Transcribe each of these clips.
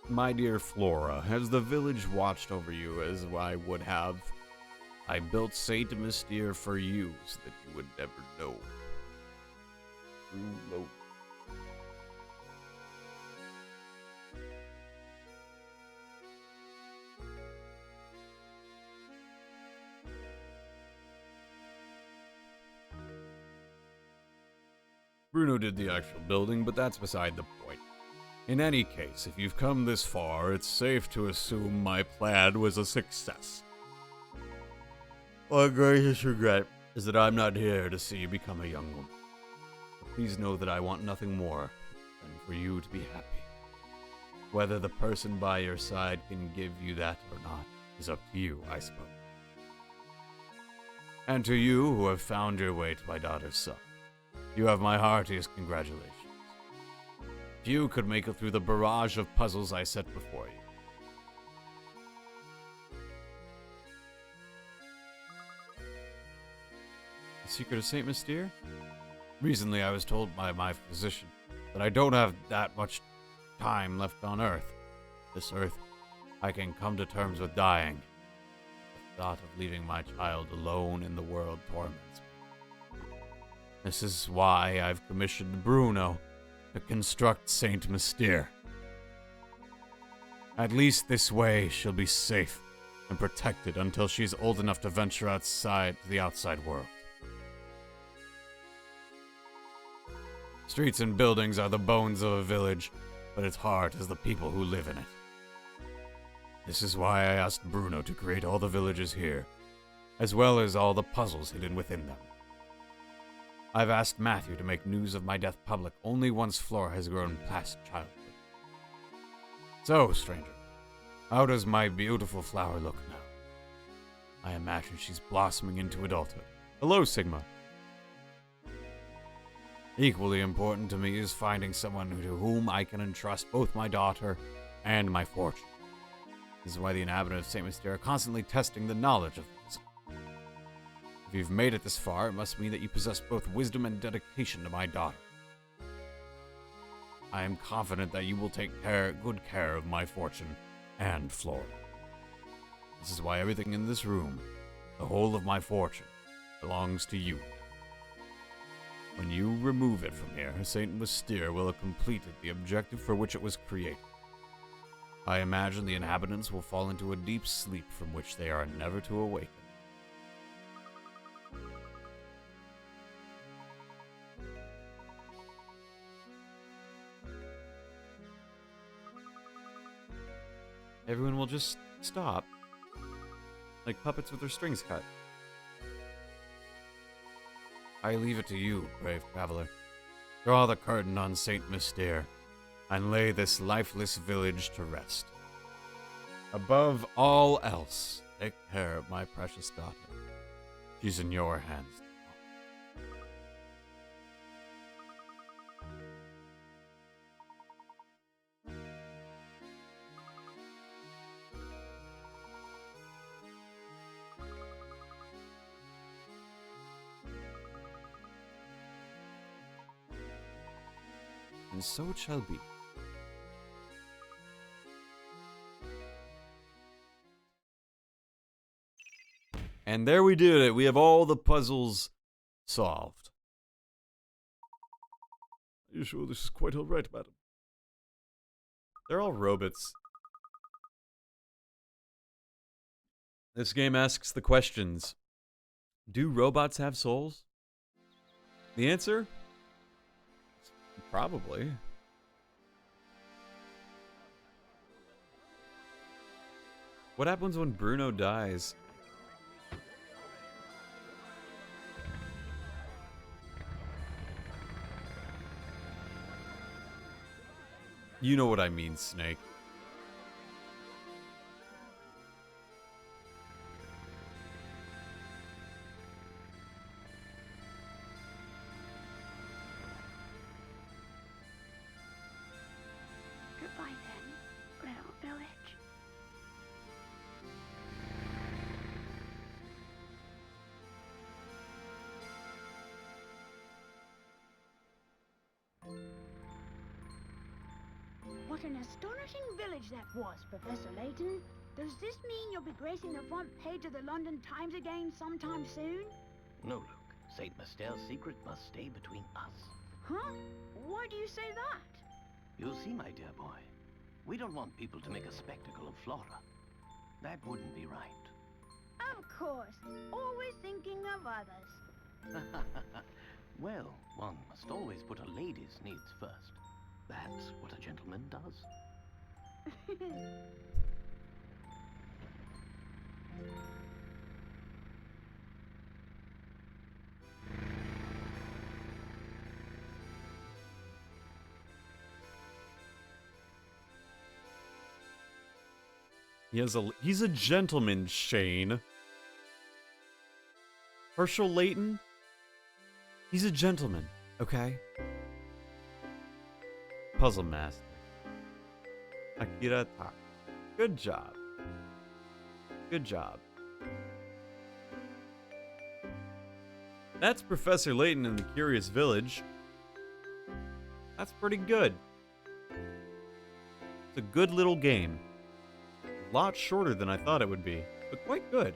My dear Flora, has the village watched over you as I would have? I built Saint Mystere for you so that you would never know. Ooh, low. Bruno did the actual building, but that's beside the point. In any case, if you've come this far, it's safe to assume my plan was a success. My greatest regret is that I'm not here to see you become a young woman. But please know that I want nothing more than for you to be happy. Whether the person by your side can give you that or not is up to you, I suppose. And to you who have found your way to my daughter's son, you have my heartiest congratulations. Few could make it through the barrage of puzzles I set before you. The secret of Saint Mystere? Recently I was told by my physician that I don't have that much time left on Earth. This Earth, I can come to terms with dying. The thought of leaving my child alone in the world torments me. This is why I've commissioned Bruno to construct Saint Mystere. At least this way she'll be safe and protected until she's old enough to venture outside to the outside world. Streets and buildings are the bones of a village, but its heart is the people who live in it. This is why I asked Bruno to create all the villages here, as well as all the puzzles hidden within them. I've asked Matthew to make news of my death public only once Flora has grown past childhood. So, stranger, how does my beautiful flower look now? I imagine she's blossoming into adulthood. Hello, Sigma. Equally important to me is finding someone to whom I can entrust both my daughter and my fortune. This is why the inhabitants of Saint Mystere are constantly testing the knowledge of this. If you've made it this far, it must mean that you possess both wisdom and dedication to my daughter. I am confident that you will take good care of my fortune and Flora. This is why everything in this room, the whole of my fortune, belongs to you. When you remove it from here, Saint Mystere will have completed the objective for which it was created. I imagine the inhabitants will fall into a deep sleep from which they are never to awaken. Everyone will just stop, like puppets with their strings cut. I leave it to you, brave traveler. Draw the curtain on Saint Mystere, and lay this lifeless village to rest. Above all else, take care of my precious daughter. She's in your hands now. And so it shall be. And there we did it. We have all the puzzles solved. Are you sure this is quite all right, madam? They're all robots. This game asks the questions. Do robots have souls? The answer? Probably. What happens when Bruno dies? You know what I mean, Snake. Goodbye then, little village. What an astonishing village that was, Professor Layton. Does this mean you'll be gracing the front page of the London Times again sometime soon? No, Luke. St. Mastel's secret must stay between us. Huh? Why do you say that? You'll see, my dear boy. We don't want people to make a spectacle of Flora. That wouldn't be right. Of course. Always thinking of others. Well, one must always put a lady's needs first. That's what a gentleman does. He's a gentleman, Shane. Herschel Layton? He's a gentleman, okay? Puzzle Master. Akira Tak. Good job. Good job. That's Professor Layton in the Curious Village. That's pretty good. It's a good little game. A lot shorter than I thought it would be, but quite good.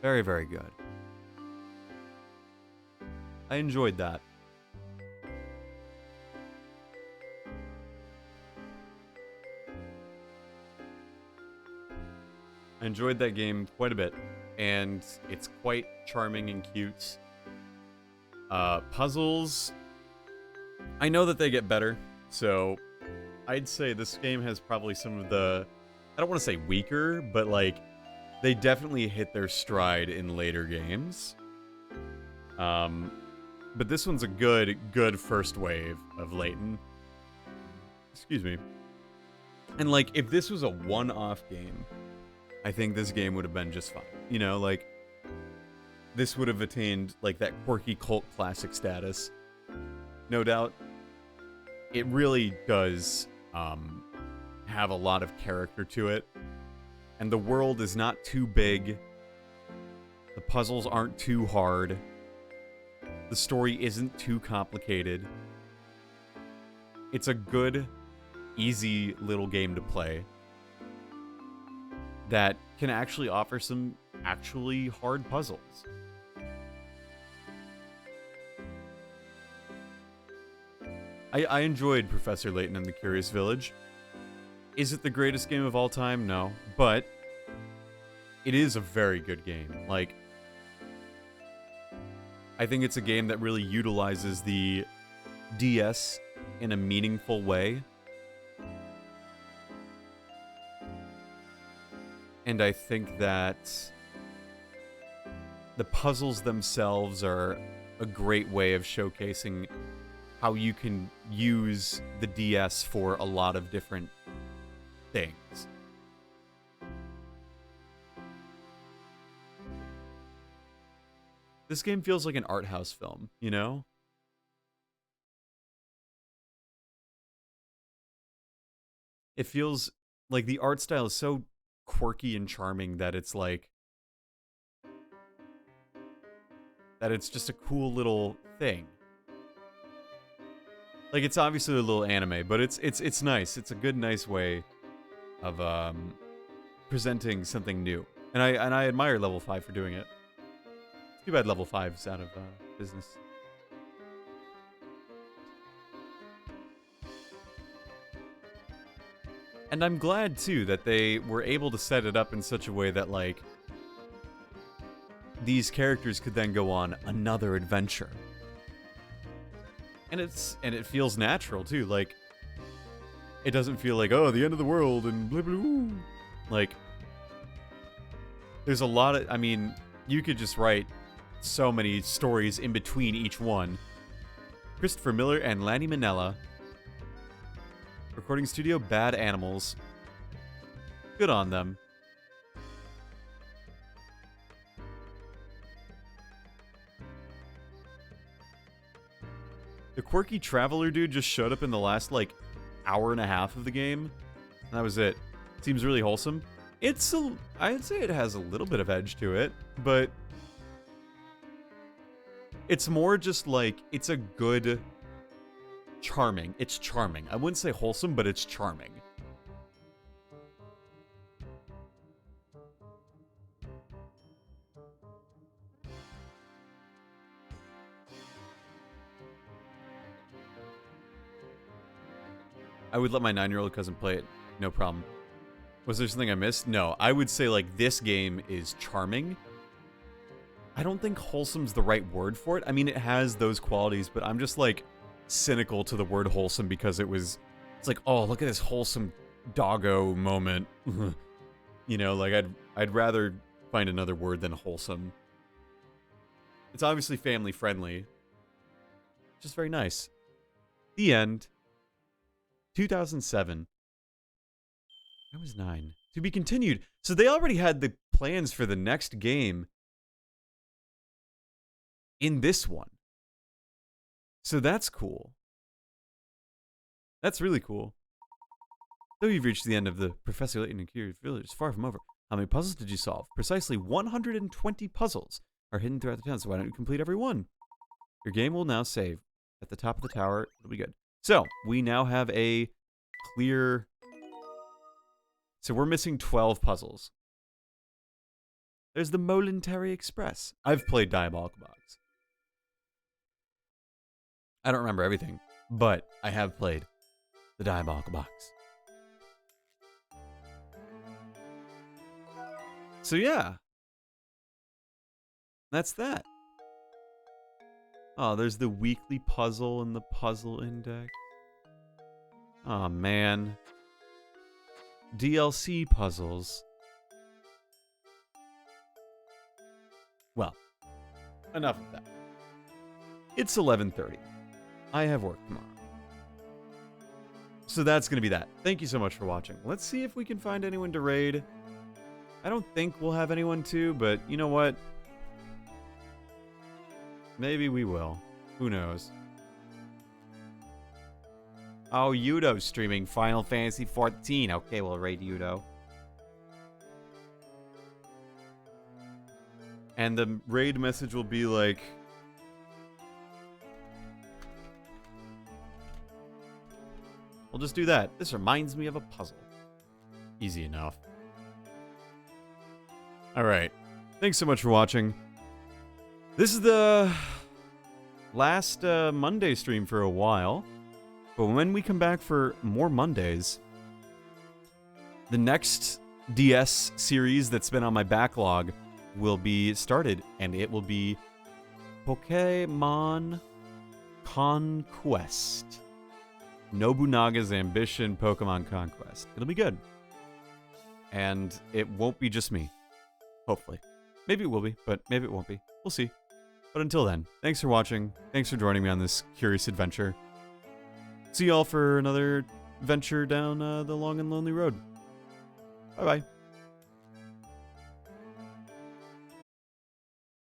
Very, very good. I enjoyed that. I enjoyed that game quite a bit, and it's quite charming and cute. Puzzles, I know that they get better, so I'd say this game has probably some of the, I don't want to say weaker, but like, they definitely hit their stride in later games. But this one's a good first wave of Layton. Excuse me. And like, if this was a one-off game, I think this game would have been just fine. You know, like, this would have attained like that quirky cult classic status. No doubt. It really does have a lot of character to it. And the world is not too big. The puzzles aren't too hard. The story isn't too complicated. It's a good, easy little game to play that can actually offer some actually hard puzzles. I enjoyed Professor Layton and the Curious Village. Is it the greatest game of all time? No. But it is a very good game. Like, I think it's a game that really utilizes the DS in a meaningful way. And I think that the puzzles themselves are a great way of showcasing how you can use the DS for a lot of different things. This game feels like an art house film, you know? It feels like the art style is so quirky and charming that it's like, that it's just a cool little thing. Like, it's obviously a little anime, but it's nice. It's a good, nice way of presenting something new. And I admire Level 5 for doing it. It's too bad Level 5's out of business. And I'm glad, too, that they were able to set it up in such a way that, like, these characters could then go on another adventure. And it feels natural, too. Like, it doesn't feel like, oh, the end of the world and blah, blah, blah. Like, there's a lot of, I mean, you could just write so many stories in between each one. Christopher Miller and Lanny Minella. Recording studio, Bad Animals. Good on them. The quirky traveler dude just showed up in the last, like, hour and a half of the game. And that was it. Seems really wholesome. I'd say it has a little bit of edge to it, but It's more just like, it's a good, charming. It's charming. I wouldn't say wholesome, but it's charming. I would let my 9-year-old cousin play it. No problem. Was there something I missed? No. I would say, like, this game is charming. I don't think wholesome's the right word for it. I mean, it has those qualities, but I'm just, like, cynical to the word wholesome because it's like, oh, look at this wholesome doggo moment. You know, like, I'd rather find another word than wholesome. It's obviously family friendly. Just very nice. The end. 2007. I was 9. To be continued. So they already had the plans for the next game in this one. So that's cool. That's really cool. Though you've reached the end of the Professor Layton and Curious Village, it's far from over. How many puzzles did you solve? Precisely 120 puzzles are hidden throughout the town, so why don't you complete every one? Your game will now save at the top of the tower. It'll be good. So, we now have a clear... So we're missing 12 puzzles. There's the Momentary Express. I've played Diabolical Box. I don't remember everything, but I have played the Diabolical Box. So yeah. That's that. Oh, there's the weekly puzzle and the puzzle index. Oh, man. DLC puzzles. Well, enough of that. It's 11:30. I have work tomorrow. So that's going to be that. Thank you so much for watching. Let's see if we can find anyone to raid. I don't think we'll have anyone to, but you know what? Maybe we will. Who knows? Oh, Yudo's streaming Final Fantasy XIV. Okay, we'll raid Yudo. And the raid message will be like... We'll just do that. This reminds me of a puzzle. Easy enough. Alright. Thanks so much for watching. This is the last Monday stream for a while. But when we come back for more Mondays, the next DS series that's been on my backlog will be started. And it will be Pokémon Conquest. Nobunaga's Ambition Pokemon Conquest. It'll be good. And it won't be just me. Hopefully. Maybe it will be, but maybe it won't be. We'll see. But until then, thanks for watching. Thanks for joining me on this curious adventure. See y'all for another venture down the long and lonely road. Bye-bye.